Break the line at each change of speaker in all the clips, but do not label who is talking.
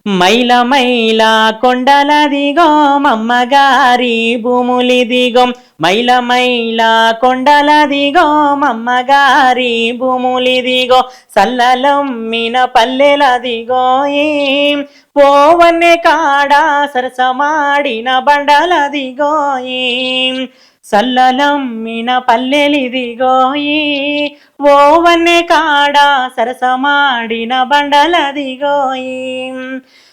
మైల మైల కొండలదిగో మమ్మగారి భూములిదిగో మైల మైల కొండలదిగో మమ్మగారి భూములిదిగో సల్లలమ్మిన పల్లెలదిగో ఏం పోవన్నె కాడా సరసమాడిన బండలదిగో ఏం సల్లలమ్మిన పల్లెలిదిగోయి ఓవన్నె కాడా సరసమాడిన బండలదిగోయి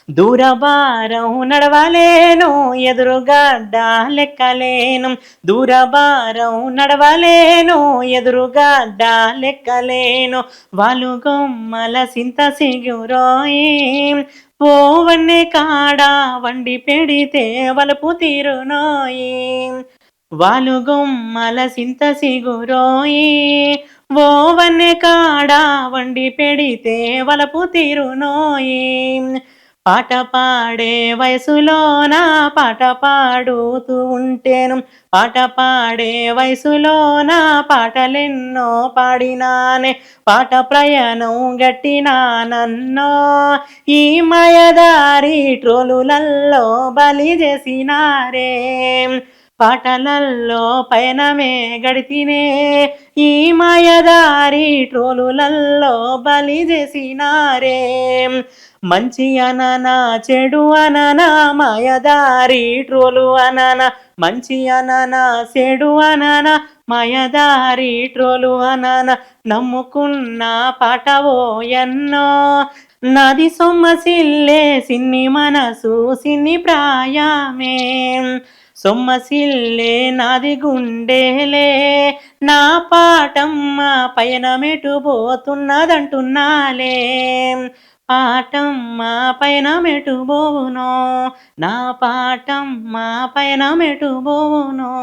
దూరభారం నడవలేను ఎదురుగడ్డ లెక్కలేను దూరభారం నడవలేను ఎదురుగడ్డ లెక్కలేను వాళ్ళు గొమ్మల సింత సిగురోయి పోవన్నె కాడా వండి పెడితే వలుపు తీరునోయి వాళ్ళు గొమ్మల సింత సిగురోయి ఓవన్నె కాడా వండి పెడితే వలపు తీరునోయి పాట పాడే వయసులోన పాట పాడుతూ ఉంటేను పాట పాడే వయసులోన పాటలెన్నో పాడినానే పాట ప్రయాణం గట్టినా నన్నో ఈ మాయదారి ట్రోలులల్లో బలి చేసినారే పాటలల్లో పయనమే గడితినే ఈ మాయదారి ట్రోలులల్లో బలి చేసినారే మంచి అననా చెడు అననా మాయదారి ట్రోలు అననా మంచి అననా చెడు అననా మాయదారి ట్రోలు అననా నమ్ముకున్న పాటవో ఎన్నో నాది సొమ్మసిల్లే సిన్ని మనసు సిన్ని ప్రాయమే సొమ్మసిల్లే నాది గుండెలే నా పాటమ్మ పయనమెటు పోతున్నదంటున్నాలే పాటమ్మ పయనమెటు పోవునో నా పాటమ్మ పయనమెటు పోవునో